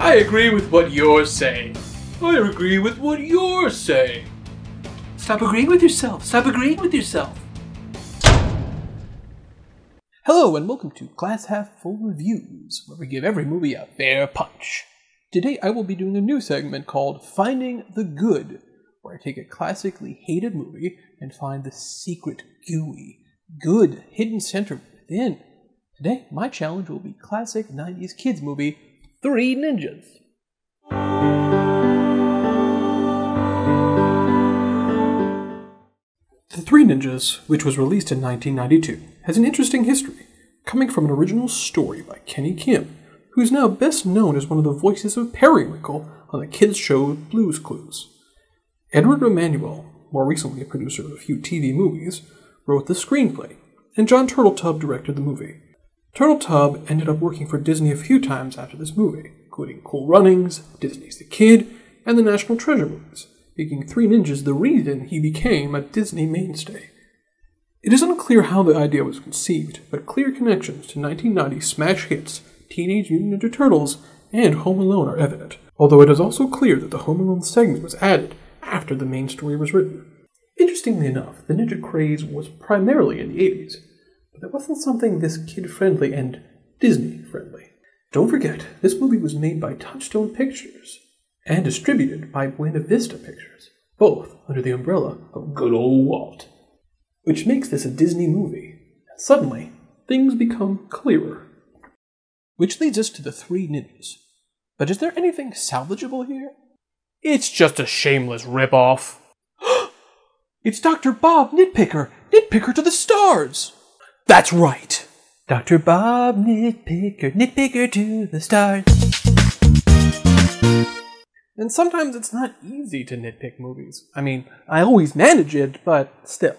I agree with what you're saying. I agree with what you're saying. Stop agreeing with yourself. Stop agreeing with yourself. Hello and welcome to Glass Half Full Reviews, where we give every movie a fair punch. Today I will be doing a new segment called Finding the Good, where I take a classically hated movie and find the secret, gooey, good hidden center within. Today, my challenge will be classic 90s kids movie, Three Ninjas. The Three Ninjas, which was released in 1992, has an interesting history, coming from an original story by Kenny Kim, who is now best known as one of the voices of Periwinkle on the kids' show Blue's Clues. Edward Emanuel, more recently a producer of a few TV movies, wrote the screenplay, and Jon Turteltaub directed the movie. Turteltaub ended up working for Disney a few times after this movie, including Cool Runnings, Disney's The Kid, and the National Treasure movies, making Three Ninjas the reason he became a Disney mainstay. It is unclear how the idea was conceived, but clear connections to 1990 smash hits Teenage Mutant Ninja Turtles and Home Alone are evident, although it is also clear that the Home Alone segment was added after the main story was written. Interestingly enough, the ninja craze was primarily in the 80s, but it wasn't something this kid-friendly and Disney-friendly. Don't forget, this movie was made by Touchstone Pictures and distributed by Buena Vista Pictures, both under the umbrella of good old Walt. Which makes this a Disney movie, and suddenly, things become clearer. Which leads us to the Three Ninjas. But is there anything salvageable here? It's just a shameless ripoff. It's Dr. Bob Nitpicker! Nitpicker to the stars! That's right! Dr. Bob Nitpicker, Nitpicker to the stars. And sometimes it's not easy to nitpick movies. I mean, I always manage it, but still.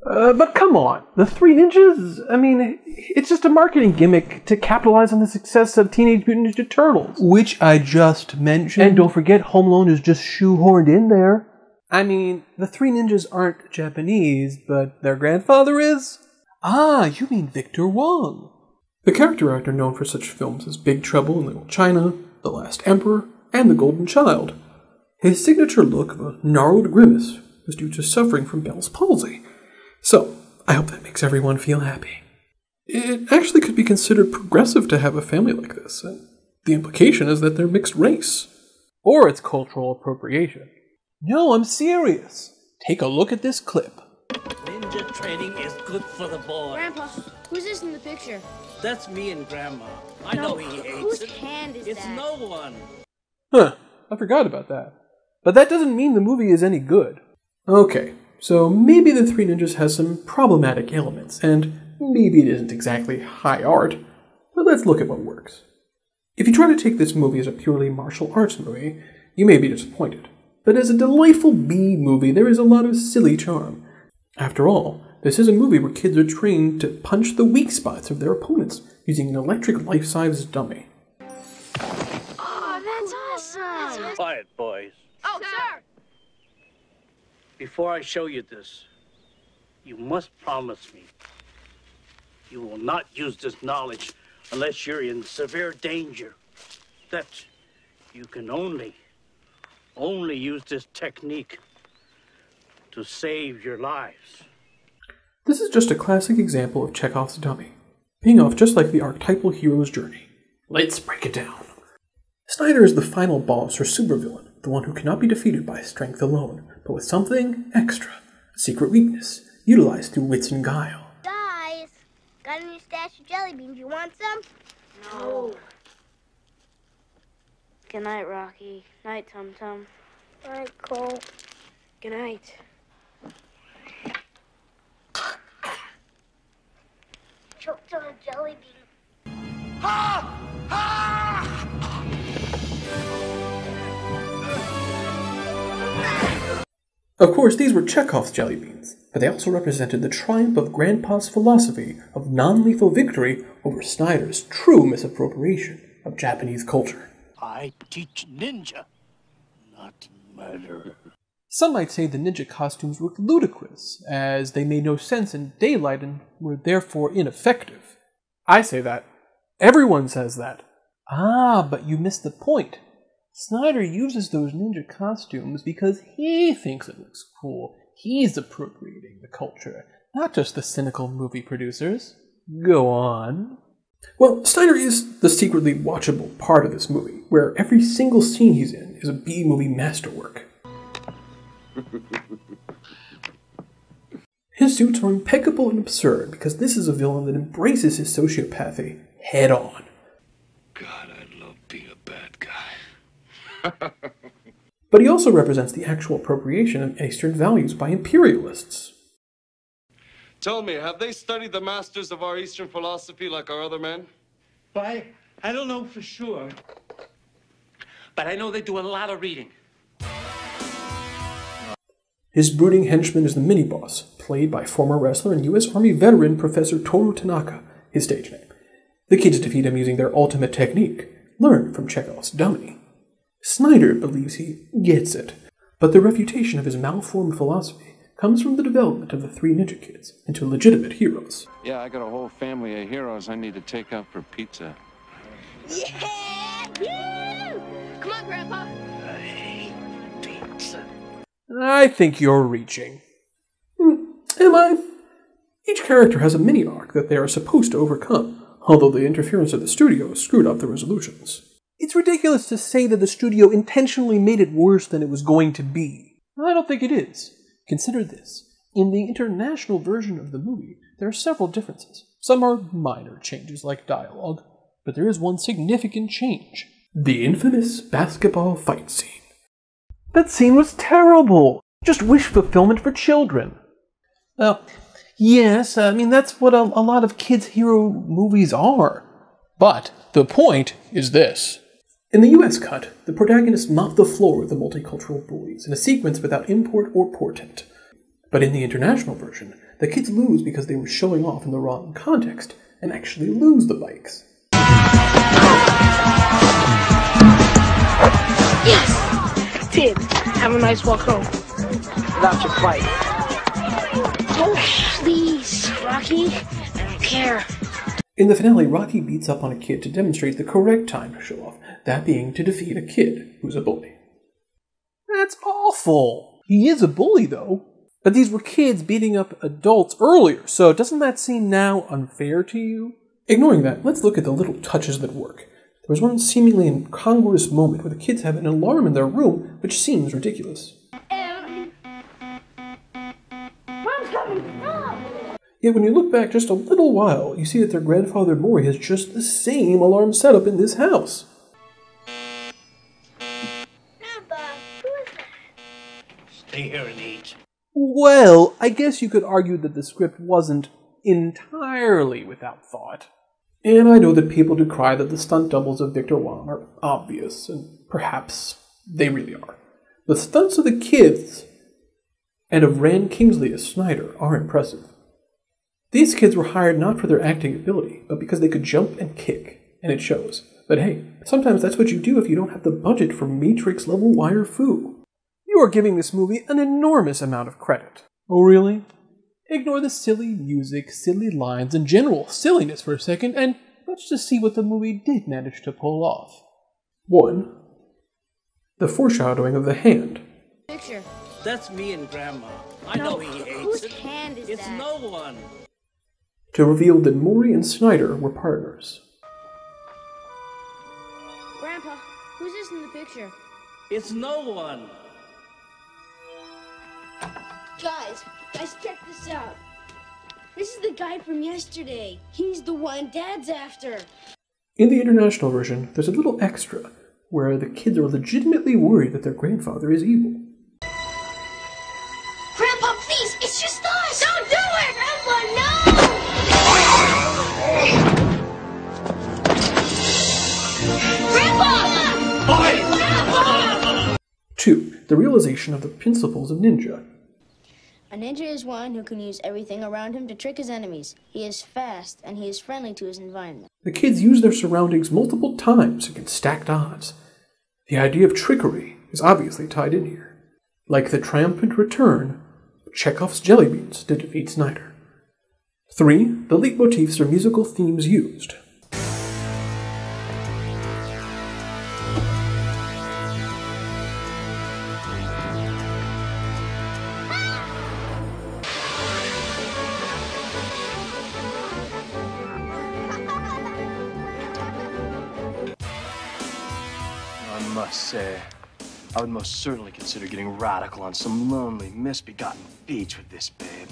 But come on, the Three Ninjas? I mean, it's just a marketing gimmick to capitalize on the success of Teenage Mutant Ninja Turtles. Which I just mentioned. And don't forget, Home Alone is just shoehorned in there. I mean, the Three Ninjas aren't Japanese, but their grandfather is? Ah, you mean Victor Wong. The character actor known for such films as Big Trouble in Little China, The Last Emperor, and The Golden Child. His signature look of a gnarled grimace was due to suffering from Bell's palsy. So, I hope that makes everyone feel happy. It actually could be considered progressive to have a family like this, and the implication is that they're mixed race. Or it's cultural appropriation. No, I'm serious. Take a look at this clip. Ninja training is good for the boy. Grandpa, who's this in the picture? That's me and Grandma. I know he hates whose it. hand is It's that? no one. Huh, I forgot about that. But that doesn't mean the movie is any good. Okay, so maybe the Three Ninjas has some problematic elements, and maybe it isn't exactly high art, but let's look at what works. If you try to take this movie as a purely martial arts movie, you may be disappointed. But as a delightful B movie, there is a lot of silly charm. After all, this is a movie where kids are trained to punch the weak spots of their opponents using an electric life-size dummy. Oh, that's awesome! Quiet, boys. Oh, sir! Before I show you this, you must promise me you will not use this knowledge unless you're in severe danger. That you can only use this technique to save your lives. This is just a classic example of Chekhov's dummy, paying off just like the archetypal hero's journey. Let's break it down. Snyder is the final boss or supervillain, the one who cannot be defeated by strength alone, but with something extra, a secret weakness, utilized through wits and guile. Guys, got a new stash of jelly beans. You want some? No. Good night, Rocky. Night, Tum Tum. Night, Cole. Good night. Choked on a jelly bean. Ha! Ha! Of course, these were Chekhov's jelly beans, but they also represented the triumph of Grandpa's philosophy of non-lethal victory over Snyder's true misappropriation of Japanese culture. I teach ninja, not murder. Some might say the ninja costumes were ludicrous, as they made no sense in daylight and were therefore ineffective. I say that. Everyone says that. Ah, but you missed the point. Snyder uses those ninja costumes because he thinks it looks cool. He's appropriating the culture, not just the cynical movie producers. Go on. Well, Snyder is the secretly watchable part of this movie, where every single scene he's in is a B-movie masterwork. His suits are impeccable and absurd because this is a villain that embraces his sociopathy head on. God, I love being a bad guy. But he also represents the actual appropriation of Eastern values by imperialists. Tell me, have they studied the masters of our Eastern philosophy like our other men? I don't know for sure. But I know they do a lot of reading. His brooding henchman is the mini-boss, played by former wrestler and U.S. Army veteran Professor Toru Tanaka, his stage name. The kids defeat him using their ultimate technique, learned from Chekhov's dummy. Snyder believes he gets it, but the refutation of his malformed philosophy comes from the development of the three ninja kids into legitimate heroes. Yeah, I got a whole family of heroes I need to take out for pizza. Yeah! Woo! Come on, Grandpa. I hate pizza. I think you're reaching. Am I? Each character has a mini-arc that they are supposed to overcome, although the interference of the studio screwed up the resolutions. It's ridiculous to say that the studio intentionally made it worse than it was going to be. I don't think it is. Consider this. In the international version of the movie, there are several differences. Some are minor changes like dialogue, but there is one significant change. The infamous basketball fight scene. That scene was terrible! Just wish fulfillment for children. Yes, that's what a lot of kids' hero movies are. But the point is this. In the US cut, the protagonists mop the floor with the multicultural bullies in a sequence without import or portent. But in the international version, the kids lose because they were showing off in the wrong context and actually lose the bikes. Yes! Did. Have a nice walk home. Without your bike. Oh, please, Rocky. I don't care. In the finale, Rocky beats up on a kid to demonstrate the correct time to show off, that being to defeat a kid who's a bully. That's awful! He is a bully, though. But these were kids beating up adults earlier, so doesn't that seem now unfair to you? Ignoring that, let's look at the little touches that work. There was one seemingly incongruous moment where the kids have an alarm in their room, which seems ridiculous. Mom's coming! No! Yet when you look back just a little while, you see that their grandfather Maury has just the same alarm setup in this house. Grandpa, who is that? Stay here and eat. Well, I guess you could argue that the script wasn't entirely without thought. And I know that people decry that the stunt doubles of Victor Wong are obvious, and perhaps they really are. The stunts of the kids and of Rand Kingsley as Snyder are impressive. These kids were hired not for their acting ability, but because they could jump and kick, and it shows. But hey, sometimes that's what you do if you don't have the budget for Matrix-level wire fu. You are giving this movie an enormous amount of credit. Oh really? Ignore the silly music, silly lines, and general silliness for a second, and let's just see what the movie did manage to pull off. 1. The foreshadowing of the hand. Picture. That's me and Grandma. I No, know he hates whose it. hand is It's that? no one. To reveal that Maury and Snyder were partners. Grandpa, who's this in the picture? It's no one. Guys, check this out. This is the guy from yesterday. He's the one Dad's after. In the international version, there's a little extra where the kids are legitimately worried that their grandfather is evil. Grandpa, please, it's just us. Don't do it, Grandpa, no! Grandpa! 2. The realization of the principles of ninja. A ninja is one who can use everything around him to trick his enemies. He is fast, and he is friendly to his environment. The kids use their surroundings multiple times against stacked odds. The idea of trickery is obviously tied in here. Like the triumphant return of Chekhov's jelly beans to defeat Snyder. 3. The leitmotifs or musical themes used. must say, I would most certainly consider getting radical on some lonely, misbegotten beach with this babe.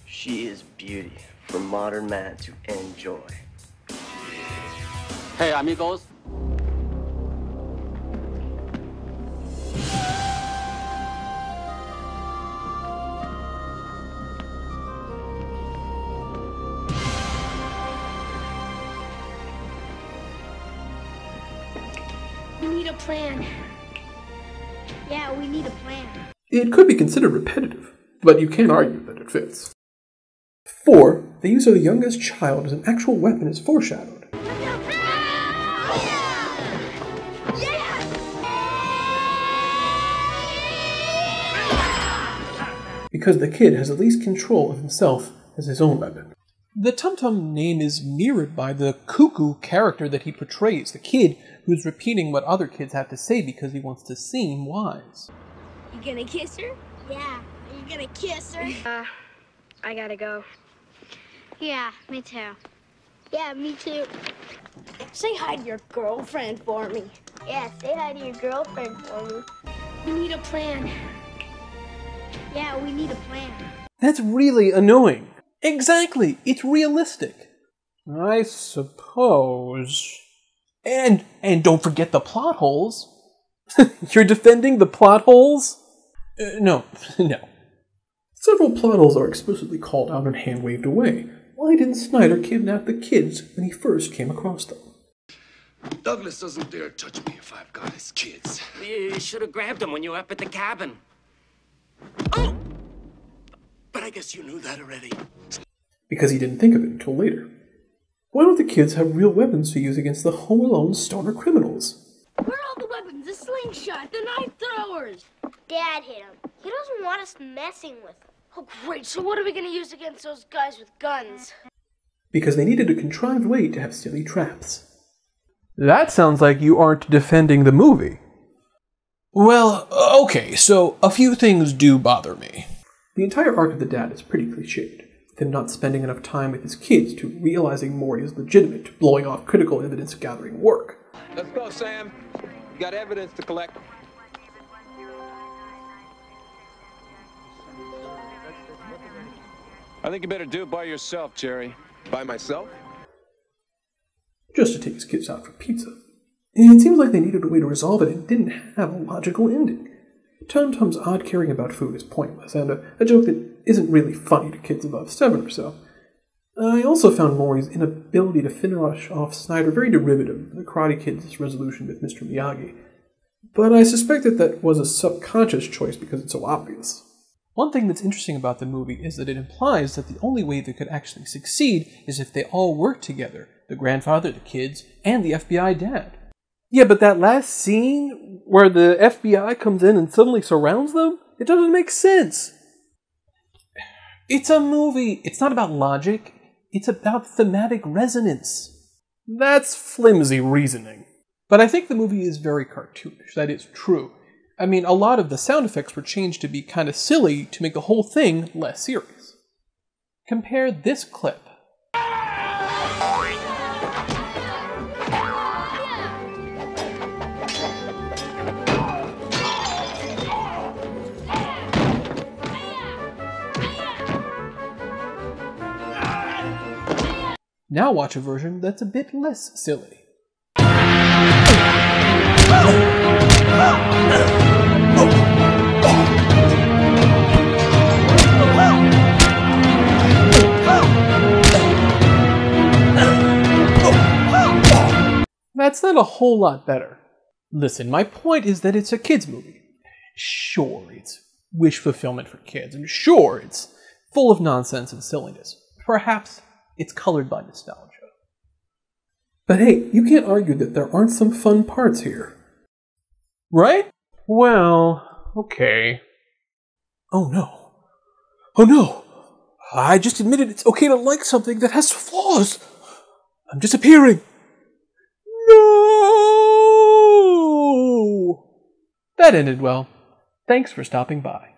She is beauty for modern man to enjoy. Hey, amigos. We need a plan. Yeah, we need a plan. It could be considered repetitive, but you can't argue that it fits. 4. The use of the youngest child as an actual weapon is foreshadowed. Because the kid has at least control of himself as his own weapon. The Tum Tum name is mirrored by the cuckoo character that he portrays, the kid who's repeating what other kids have to say because he wants to seem wise. You gonna kiss her? Yeah. Are you gonna kiss her? I gotta go. Yeah, me too. Yeah, me too. Say hi to your girlfriend for me. Yeah, say hi to your girlfriend for me. We need a plan. Yeah, we need a plan. That's really annoying. Exactly, it's realistic. I suppose. And don't forget the plot holes. You're defending the plot holes? No. Several plot holes are explicitly called out and hand-waved away. Why didn't Snyder kidnap the kids when he first came across them? Douglas doesn't dare touch me if I've got his kids. You should have grabbed him when you were up at the cabin. Oh! But I guess you knew that already. Because he didn't think of it until later. Why don't the kids have real weapons to use against the Home Alone stoner criminals? Where are all the weapons? The slingshot, the knife throwers. Dad hit him. He doesn't want us messing with him. Oh, great. So what are we going to use against those guys with guns? Because they needed a contrived way to have silly traps. That sounds like you aren't defending the movie. Well, okay, so a few things do bother me. The entire arc of the dad is pretty cliched. With him not spending enough time with his kids to realizing Maury is legitimate to blowing off critical evidence gathering work. Let's go, Sam. You got evidence to collect. I think you better do it by yourself, Jerry. By myself? Just to take his kids out for pizza. And it seems like they needed a way to resolve it and didn't have a logical ending. Tum Tum's odd caring about food is pointless, and a joke that isn't really funny to kids above 7 or so. I also found Maury's inability to finish off Snyder very derivative of the Karate Kid's resolution with Mr. Miyagi. But I suspect that was a subconscious choice because it's so obvious. One thing that's interesting about the movie is that it implies that the only way they could actually succeed is if they all work together. The grandfather, the kids, and the FBI dad. Yeah, but that last scene where the FBI comes in and suddenly surrounds them? It doesn't make sense. It's a movie. It's not about logic. It's about thematic resonance. That's flimsy reasoning. But I think the movie is very cartoonish. That is true. I mean, a lot of the sound effects were changed to be kind of silly to make the whole thing less serious. Compare this clip. Now watch a version that's a bit less silly. That's not a whole lot better. Listen, my point is that it's a kids' movie. Sure, it's wish fulfillment for kids, and sure, it's full of nonsense and silliness. Perhaps it's colored by nostalgia. But hey, you can't argue that there aren't some fun parts here. Right? Well, okay. Oh no. Oh no! I just admitted it's okay to like something that has flaws! I'm disappearing! No! That ended well. Thanks for stopping by.